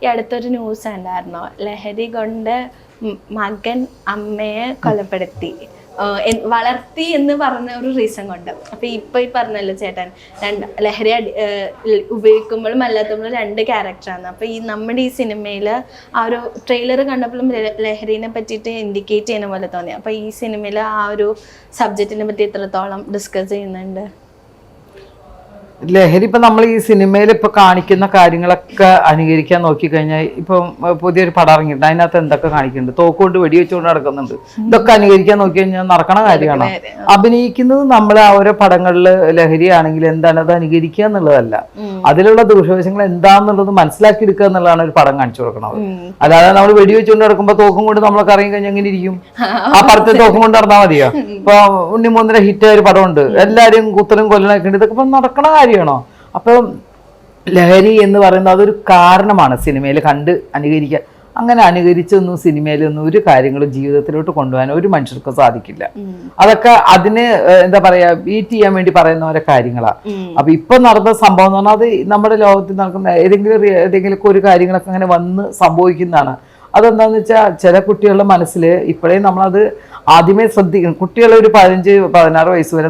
ഈ അടുത്തൊരു ന്യൂസ് ഉണ്ടായിരുന്നോ, ലഹരി കൊണ്ട് മകൻ അമ്മയെ കൊലപ്പെടുത്തി വളർത്തി എന്ന് പറഞ്ഞ ഒരു റീസൺ കൊണ്ട്. അപ്പൊ ഇപ്പൊ ഈ പറഞ്ഞല്ലോ ചേട്ടൻ, ലഹരി ഉപയോഗിക്കുമ്പോഴും അല്ലാത്തപ്പോഴും രണ്ട് ക്യാരക്ടറാണ്. അപ്പൊ ഈ നമ്മുടെ ഈ സിനിമയിൽ ആ ഒരു ട്രെയിലർ കണ്ടപ്പോഴും ലഹരിനെ പറ്റിയിട്ട് ഇൻഡിക്കേറ്റ് ചെയ്യുന്ന പോലെ തോന്നി. അപ്പൊ ഈ സിനിമയിൽ ആ ഒരു സബ്ജക്റ്റിനെ പറ്റി എത്രത്തോളം ഡിസ്കസ് ചെയ്യുന്നുണ്ട്? ലഹരി ഇപ്പം നമ്മൾ ഈ സിനിമയിൽ ഇപ്പോൾ കാണിക്കുന്ന കാര്യങ്ങളൊക്കെ അനുകരിക്കാൻ നോക്കിക്കഴിഞ്ഞാൽ ഇപ്പം പുതിയൊരു പടം ഇറങ്ങിയിട്ടുണ്ട്, അതിനകത്ത് എന്തൊക്കെ കാണിക്കുന്നുണ്ട്, തോക്കുകൊണ്ട് വെടിവെച്ചുകൊണ്ട് നടക്കുന്നുണ്ട്. ഇതൊക്കെ അനുകരിക്കാൻ നോക്കി കഴിഞ്ഞാൽ നടക്കണ കാര്യമാണ്. അഭിനയിക്കുന്നത് നമ്മൾ ആ ഓരോ പടങ്ങളിൽ ലഹരിയാണെങ്കിൽ എന്താണ് അത് അനുകരിക്കുക എന്നുള്ളതല്ല, അതിലുള്ള ദൂഷ്യവശങ്ങൾ എന്താണെന്നുള്ളത് മനസ്സിലാക്കി എടുക്കുക എന്നുള്ളതാണ് ഒരു പടം കാണിച്ചു കൊടുക്കുന്നത്. അല്ലാതെ നമ്മൾ വെടിവെച്ചുകൊണ്ട് നടക്കുമ്പോൾ തോക്കും കൊണ്ട് നമ്മളൊക്കെ ഇറങ്ങി കഴിഞ്ഞാൽ എങ്ങനെ ഇരിക്കും? ആ പടത്തെ തോക്കും കൊണ്ട് നടന്നാൽ മതിയോ? ഇപ്പൊ ഉണ്ണിമൂന്നിന്റെ ഹിറ്റ് ഒരു പടമുണ്ട്, എല്ലാവരും കുത്തലും കൊല്ലനൊക്കെ ഉണ്ട്. ഇതൊക്കെ ഇപ്പം നടക്കണ കാര്യമാണോ? അപ്പം ലഹരി എന്ന് പറയുന്നത് അതൊരു കാരണമാണ് സിനിമയിൽ കണ്ട് അനുകരിക്കാൻ. അങ്ങനെ അനുകരിച്ചൊന്നും സിനിമയിലൊന്നും ഒരു കാര്യങ്ങളും ജീവിതത്തിലോട്ട് കൊണ്ടുപോകാൻ ഒരു മനുഷ്യർക്കും സാധിക്കില്ല. അതൊക്കെ അതിന് എന്താ പറയാ, ബീറ്റ് ചെയ്യാൻ വേണ്ടി പറയുന്ന ഓരോ കാര്യങ്ങളാണ്. അപ്പൊ ഇപ്പൊ നടന്ന സംഭവം എന്ന് പറഞ്ഞാൽ അത് നമ്മുടെ ലോകത്തിൽ നടക്കുന്ന ഏതെങ്കിലുമൊക്കെ ഒരു കാര്യങ്ങളൊക്കെ അങ്ങനെ വന്ന് സംഭവിക്കുന്നതാണ്. അതെന്താന്ന് വെച്ചാൽ ചില കുട്ടികളുടെ മനസ്സിൽ ഇപ്പോഴേ നമ്മളത് ആദ്യമേ ശ്രദ്ധിക്കണം. കുട്ടികൾ ഒരു 15-16 വയസ്സ് വരെ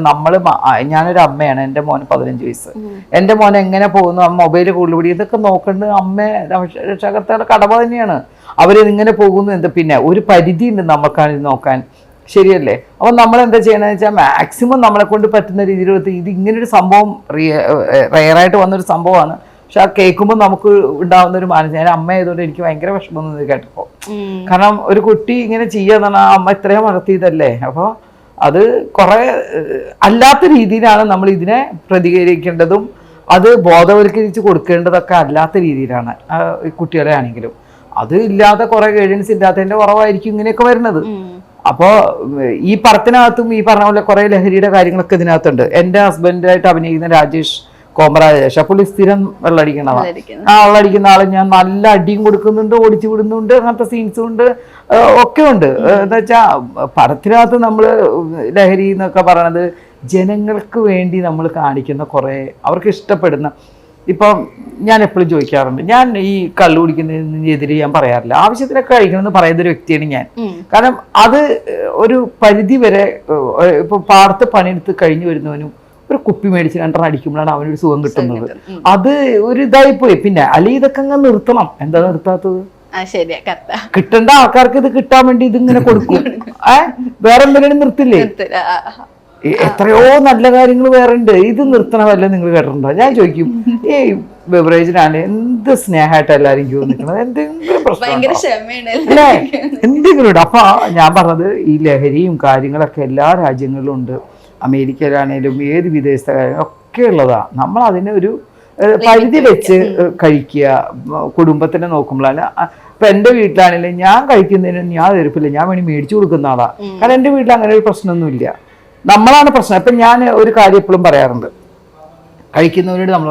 ഞാനൊരു അമ്മയാണ്, എൻ്റെ മോന് 15 വയസ്സ്. എൻ്റെ മോൻ എങ്ങനെ പോകുന്നു, മൊബൈൽ കൂടുതൽ ഇതൊക്കെ നോക്കേണ്ടത് രക്ഷാകർത്താക്കളുടെ കടമ തന്നെയാണ്. അവരിങ്ങനെ പോകുന്നു പിന്നെ ഒരു പരിധി ഉണ്ട് നമുക്കാണ് നോക്കാൻ, ശരിയല്ലേ? അപ്പം നമ്മൾ എന്താ ചെയ്യണമെന്ന് വെച്ചാൽ മാക്സിമം നമ്മളെ കൊണ്ട് പറ്റുന്ന രീതിയിൽ ഇത് ഇങ്ങനൊരു സംഭവം റെയറായിട്ട് വന്നൊരു സംഭവമാണ്. പക്ഷെ ആ കേൾക്കുമ്പോൾ നമുക്ക് ഉണ്ടാവുന്ന ഒരു മാനസിക, ഞാൻ അമ്മ ആയതുകൊണ്ട് എനിക്ക് ഭയങ്കര വിഷമം കേട്ടപ്പോ. കാരണം ഒരു കുട്ടി ഇങ്ങനെ ചെയ്യാന്ന് പറഞ്ഞാൽ അമ്മ ഇത്രയും വളർത്തിയതല്ലേ. അപ്പോൾ അത് കുറെ അല്ലാത്ത രീതിയിലാണ് നമ്മൾ ഇതിനെ പ്രതികരിക്കേണ്ടതും അത് ബോധവൽക്കരിച്ച് കൊടുക്കേണ്ടതൊക്കെ അല്ലാത്ത രീതിയിലാണ് കുട്ടികളെ ആണെങ്കിലും. അത് ഇല്ലാതെ കുറെ ഗൈഡൻസ് ഇല്ലാത്തതിന്റെ കുറവായിരിക്കും ഇങ്ങനെയൊക്കെ വരുന്നത്. അപ്പോൾ ഈ പടത്തിനകത്തും ഈ പറഞ്ഞ പോലെ കുറെ ലഹരിയുടെ കാര്യങ്ങളൊക്കെ ഇതിനകത്തുണ്ട്. എൻ്റെ ഹസ്ബൻഡായിട്ട് അഭിനയിക്കുന്ന രാജേഷ് കോമറാജേഷ്, പുള്ളി സ്ഥിരം വെള്ളടിക്കണതാണ്. ആ വെള്ളടിക്കുന്ന ആളെ ഞാൻ നല്ല അടിയും കൊടുക്കുന്നുണ്ട്, ഓടിച്ചു വിടുന്നുണ്ട്, അങ്ങനത്തെ സീൻസും ഉണ്ട്, ഒക്കെ ഉണ്ട്. എന്താ വെച്ചാൽ പടത്തിനകത്ത് നമ്മൾ ലഹരി എന്നൊക്കെ പറയണത് ജനങ്ങൾക്ക് വേണ്ടി നമ്മൾ കാണിക്കുന്ന കുറേ അവർക്ക് ഇഷ്ടപ്പെടുന്ന. ഇപ്പം ഞാൻ എപ്പോഴും ചോദിക്കാറുണ്ട്, ഞാൻ ഈ കള്ളു കുടിക്കുന്നതിനെതിരെ ഞാൻ പറയാറില്ല, ആവശ്യത്തിനൊക്കെ കഴിക്കണമെന്ന് പറയുന്ന ഒരു വ്യക്തിയാണ് ഞാൻ. കാരണം അത് ഒരു പരിധി വരെ ഇപ്പൊ പാടത്ത് പണിയെടുത്ത് കഴിഞ്ഞു വരുന്നവനും ഒരു കുപ്പി മേടിച്ച് 2 അടിക്കുമ്പോഴാണ് അവനൊരു സുഖം കിട്ടുന്നത്. അത് ഒരു ഇതായിപ്പോയി. പിന്നെ അല്ലെങ്കിൽ ഇതൊക്കെ അങ്ങ് നിർത്തണം. എന്താ നിർത്താത്തത്? കിട്ടേണ്ട ആൾക്കാർക്ക് ഇത് കിട്ടാൻ വേണ്ടി ഇതിങ്ങനെ കൊടുക്കും. വേറെ എന്തെങ്കിലും നിർത്തില്ലേ? എത്രയോ നല്ല കാര്യങ്ങൾ വേറെ ഉണ്ട്. ഇത് നിർത്തണമല്ല നിങ്ങൾ കേട്ടിട്ടുണ്ടോ? ഞാൻ ചോദിക്കും, ഈ ബെവറേജിനാണ് എന്ത് സ്നേഹമായിട്ട് എല്ലാവരും ക്യൂ നിൽക്കുന്നത്, എന്തെങ്കിലും പ്രശ്നം അല്ലേ? എന്തെങ്കിലും ഉണ്ട്. അപ്പൊ ഞാൻ പറഞ്ഞത് ഈ ലഹരിയും കാര്യങ്ങളൊക്കെ എല്ലാ രാജ്യങ്ങളിലും ഉണ്ട്. അമേരിക്കയിലാണേലും ഏത് വിദേശ കാര്യങ്ങളൊക്കെ ഉള്ളതാണ്. നമ്മൾ അതിനെ ഒരു പരിധി വെച്ച് കഴിക്കുക. കുടുംബത്തിനെ നോക്കുമ്പോഴല്ല. ഇപ്പൊ എൻ്റെ വീട്ടിലാണെങ്കിലും ഞാൻ കഴിക്കുന്നതിനൊന്നും ഞാൻ എതിർപ്പില്ല, ഞാൻ വേണ്ടി മേടിച്ചു കൊടുക്കുന്ന ആളാ. കാരണം എൻ്റെ വീട്ടിൽ അങ്ങനെ ഒരു പ്രശ്നമൊന്നുമില്ല. നമ്മളാണ് പ്രശ്നം. ഇപ്പം ഞാൻ ഒരു കാര്യം എപ്പോഴും പറയാറുണ്ട്, കഴിക്കുന്നവരോട് നമ്മൾ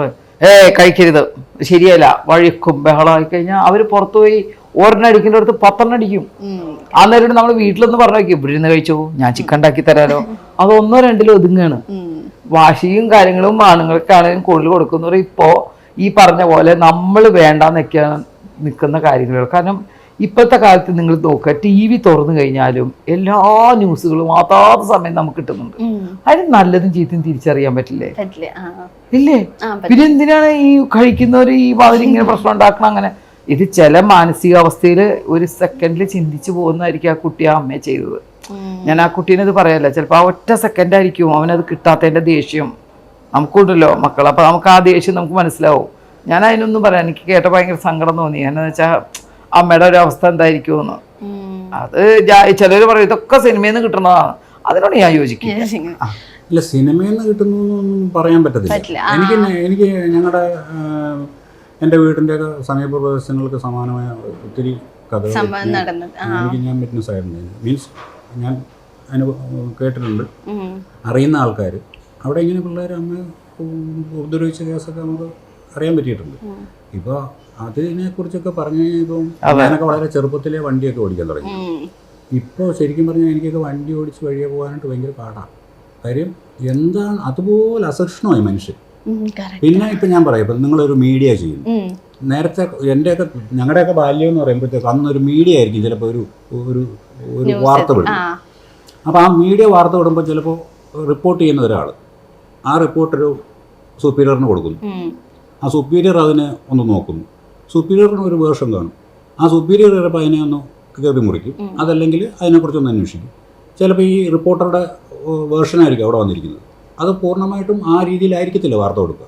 കഴിക്കരുത്, ശരിയല്ല, വഴിക്കും ബഹളമായി കഴിഞ്ഞാൽ അവർ പുറത്തുപോയി ഒരെണ്ണടിക്കേണ്ട അടുത്ത് 10 അടിക്കും. ആ നേരം നമ്മൾ വീട്ടിലൊന്ന് പറഞ്ഞു നോക്കി, ഇവിടെ നിന്ന് കഴിച്ചോ, ഞാൻ ചിക്കൻ ഉണ്ടാക്കി തരാലോ. അത് 1-2 ഒതുങ്ങാണ്. വാശിയും കാര്യങ്ങളും ആണുങ്ങൾക്കാണെങ്കിലും കൂടുതൽ കൊടുക്കുന്നവർ ഇപ്പോ ഈ പറഞ്ഞ പോലെ നമ്മൾ വേണ്ടാന്നൊക്കെയാണ് നിൽക്കുന്ന കാര്യങ്ങൾ. കാരണം ഇപ്പോഴത്തെ കാലത്ത് നിങ്ങൾ നോക്കുക, TV തുറന്നു കഴിഞ്ഞാലും എല്ലാ ന്യൂസുകളും അതാത് സമയം നമുക്ക് കിട്ടുന്നുണ്ട്. അതിന് നല്ലതും ചീത്തയും തിരിച്ചറിയാൻ പറ്റില്ലേ? ഇല്ലേ? പിന്നെ എന്തിനാണ് ഈ കഴിക്കുന്നവർ ഈ മാതിരി ഇങ്ങനെ പ്രശ്നം ഉണ്ടാക്കണം? അങ്ങനെ ഇത് ചില മാനസികാവസ്ഥയിൽ ഒരു സെക്കൻഡിൽ ചിന്തിച്ചു പോകുന്നതായിരിക്കും ആ കുട്ടി ആ അമ്മയെ ചെയ്തത്. ഞാൻ ആ കുട്ടീനത് പറയല്ല, ചിലപ്പോൾ ആ ഒറ്റ സെക്കൻഡായിരിക്കും അവനത് കിട്ടാത്തതിൻ്റെ ദേഷ്യം. നമുക്കുണ്ടല്ലോ മക്കൾ, അപ്പം നമുക്ക് ആ ദേഷ്യം നമുക്ക് മനസ്സിലാവും. ഞാൻ അതിനൊന്നും പറയാം, എനിക്ക് കേട്ട ഭയങ്കര സങ്കടം തോന്നി. എന്നാന്ന് വെച്ചാൽ അമ്മയുടെ ഒരു അവസ്ഥ എന്തായിരിക്കുമെന്ന്. അത് ചിലർ പറയും ഇതൊക്കെ സിനിമയിൽ നിന്ന് കിട്ടുന്നതാണ്. അതിനോട് ഞാൻ യോജിക്കും. ഇല്ല, സിനിമയിൽ നിന്ന് കിട്ടുന്നൊന്നും പറയാൻ പറ്റത്തില്ല. എനിക്ക് ഞങ്ങളുടെ എൻ്റെ വീടിൻ്റെയൊക്കെ സമീപ പ്രദേശങ്ങൾക്ക് സമാനമായ ഒത്തിരി കഥകൾ ഞാൻ വിറ്റ്നസ് ആയിരുന്നു. മീൻസ് ഞാൻ കേട്ടിട്ടുണ്ട്, അറിയുന്ന ആൾക്കാർ അവിടെ ഇങ്ങനെ പിള്ളേർ അമ്മ ഉപദ്രവിച്ച കേസൊക്കെ നമുക്ക് അറിയാൻ പറ്റിയിട്ടുണ്ട്. ഇപ്പോൾ അതിനെക്കുറിച്ചൊക്കെ പറഞ്ഞു കഴിഞ്ഞപ്പം ഞാനൊക്കെ വളരെ ചെറുപ്പത്തിലേ വണ്ടിയൊക്കെ ഓടിക്കാൻ തുടങ്ങി. ഇപ്പോൾ ശരിക്കും പറഞ്ഞാൽ എനിക്കൊക്കെ വണ്ടി ഓടിച്ച് വഴിയെ പോകാനായിട്ട് ഭയങ്കര പാടാണ്. കാര്യം എന്താണ്, അതുപോലെ അസഹിഷ്ണുമായി മനുഷ്യൻ. പിന്നെ ഇപ്പം ഞാൻ പറയാം, ഇപ്പം നിങ്ങളൊരു മീഡിയ ചെയ്യുന്നു, നേരത്തെ എൻ്റെയൊക്കെ ഞങ്ങളുടെയൊക്കെ ബാല്യം എന്ന് പറയുമ്പോഴത്തേക്ക് അന്നൊരു മീഡിയ ആയിരിക്കും ചിലപ്പോൾ ഒരു വാർത്ത വിടും. അപ്പോൾ ആ മീഡിയ വാർത്ത വിടുമ്പോൾ ചിലപ്പോൾ റിപ്പോർട്ട് ചെയ്യുന്ന ഒരാൾ ആ റിപ്പോർട്ടൊരു സുപ്പീരിയറിന് കൊടുക്കുന്നു. ആ സുപ്പീരിയർ അതിനെ ഒന്ന് നോക്കുന്നു. സുപ്പീരിയറിന് ഒരു വേർഷൻ കാണും. ആ സുപ്പീരിയർ ചിലപ്പോൾ അതിനെ ഒന്ന് കയറി മുറിക്കും, അതല്ലെങ്കിൽ അതിനെക്കുറിച്ചൊന്ന് അന്വേഷിക്കും. ചിലപ്പോൾ ഈ റിപ്പോർട്ടറുടെ വേർഷനായിരിക്കും അവിടെ വന്നിരിക്കുന്നത്. അത് പൂർണ്ണമായിട്ടും ആ രീതിയിലായിരിക്കത്തില്ല വാർത്ത കൊടുക്കുക.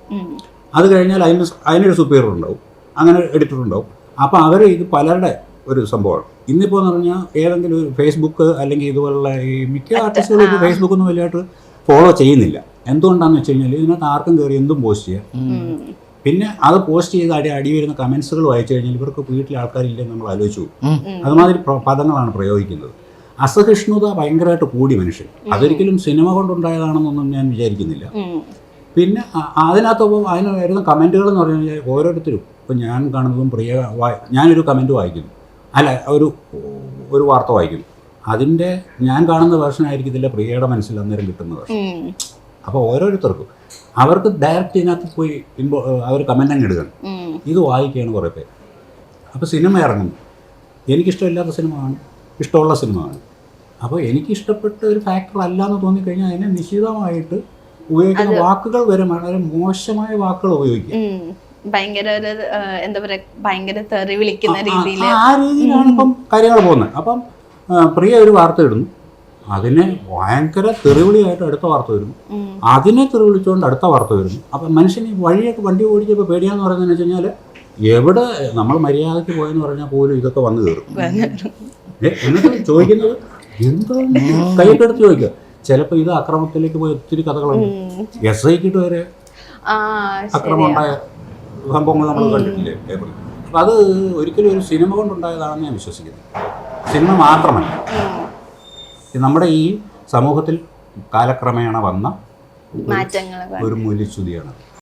അത് കഴിഞ്ഞാൽ അതിനൊരു സുപ്പീരിയർ ഉണ്ടാവും, അങ്ങനെ എഡിറ്റർ ഉണ്ടാവും. അപ്പോൾ അവർ ഇത് പലരുടെ ഒരു സംഭവമാണ്. ഇന്നിപ്പോൾ എന്ന് പറഞ്ഞാൽ ഏതെങ്കിലും ഒരു ഫേസ്ബുക്ക് അല്ലെങ്കിൽ ഇതുപോലുള്ള ഈ മിക്ക ആർട്ടിസ്റ്റുകളും ഇപ്പോൾ ഫേസ്ബുക്കൊന്നും വലിയതായിട്ട് ഫോളോ ചെയ്യുന്നില്ല. എന്തുകൊണ്ടാണെന്ന് വെച്ച് കഴിഞ്ഞാൽ ഇതിനകത്ത് ആർക്കും കയറി എന്തും പോസ്റ്റ് ചെയ്യാം. പിന്നെ അത് പോസ്റ്റ് ചെയ്ത് അടി വരുന്ന കമൻസുകൾ വായിച്ചു കഴിഞ്ഞാൽ ഇവർക്ക് വീട്ടിൽ ആൾക്കാരില്ലെന്ന് നമ്മൾ ആലോചിച്ചു പോകും. അതുമാതിരി പദങ്ങളാണ് പ്രയോഗിക്കുന്നത്. അസഹിഷ്ണുത ഭയങ്കരമായിട്ട് കൂടി മനുഷ്യൻ. അതൊരിക്കലും സിനിമ കൊണ്ടുണ്ടായതാണെന്നൊന്നും ഞാൻ വിചാരിക്കുന്നില്ല. പിന്നെ അതിനകത്ത് അതിന് വരുന്ന കമൻറ്റുകൾ എന്ന് പറഞ്ഞു കഴിഞ്ഞാൽ ഓരോരുത്തരും ഇപ്പം ഞാൻ കാണുന്നതും ഞാനൊരു കമൻറ്റ് വായിക്കുന്നു, അല്ല ഒരു വാർത്ത വായിക്കുന്നു, അതിൻ്റെ ഞാൻ കാണുന്ന വേർഷനായിരിക്കത്തില്ല പ്രിയയുടെ മനസ്സിൽ അന്നേരം കിട്ടുന്ന വേർഷൻ. അപ്പോൾ ഓരോരുത്തർക്കും അവർക്ക് ഡയറക്റ്റ് ഇതിനകത്ത് പോയി അവർ കമൻ്റ് അങ്ങ് ഇടുകയാണ്. ഇത് വായിക്കുകയാണ് കുറേ പേര്. അപ്പോൾ സിനിമ ഇറങ്ങുന്നു. എനിക്കിഷ്ടമില്ലാത്ത സിനിമ കാണും, ഇഷ്ടമുള്ള സിനിമ കാണും. അപ്പോൾ എനിക്കിഷ്ടപ്പെട്ട ഒരു ഫാക്ടർ അല്ല എന്ന് തോന്നിക്കഴിഞ്ഞാൽ അതിനെ നിശ്ചിതമായിട്ട് ഉപയോഗിക്കുന്ന വാക്കുകൾ വരെ വളരെ മോശമായ വാക്കുകൾ ഉപയോഗിക്കുക. ഭയങ്കര ഒരു എന്താ പറയാ, ഭയങ്കര തെറി വിളിക്കുന്ന രീതിയിൽ ആ രീതിയിലാണ് ഇപ്പം കാര്യങ്ങൾ പോകുന്നത്. അപ്പം പ്രിയ ഒരു വാർത്ത ഇടുന്നു, അതിനെ ഭയങ്കര തെറിവിളിയായിട്ട് അടുത്ത വാർത്ത വരുന്നു, അതിനെ തെറിവിളിച്ചുകൊണ്ട് അടുത്ത വാർത്ത വരുന്നു. അപ്പം മനുഷ്യന് വഴിയൊക്കെ വണ്ടി ഓടിച്ചപ്പോൾ പേടിയാന്ന് പറയുന്നതെന്ന് വെച്ച് കഴിഞ്ഞാൽ എവിടെ നമ്മൾ മര്യാദയ്ക്ക് പോയെന്ന് പറഞ്ഞാൽ പോലും ഇതൊക്കെ വന്നു കയറും. എന്നിട്ട് ചോദിക്കുന്നത് എന്താണ് കൈയൊക്കെ എടുത്ത് ചോദിക്കുക. ചിലപ്പോൾ ഇത് അക്രമത്തിലേക്ക് പോയി ഒത്തിരി കഥകളുണ്ട്. SIക്കിട്ട് വരെ അക്രമം ഉണ്ടായ സംഭവങ്ങൾ നമ്മൾ കണ്ടിട്ടില്ലേ പേപ്പറിൽ. അപ്പം അത് ഒരിക്കലും ഒരു സിനിമ കൊണ്ടുണ്ടായതാണെന്ന് ഞാൻ വിശ്വസിക്കുന്നു. സിനിമ മാത്രമല്ല, നമ്മുടെ ഈ സമൂഹത്തിൽ കാലക്രമേണ വന്ന ഒരു മൂല്യച്യുതിയാണ്.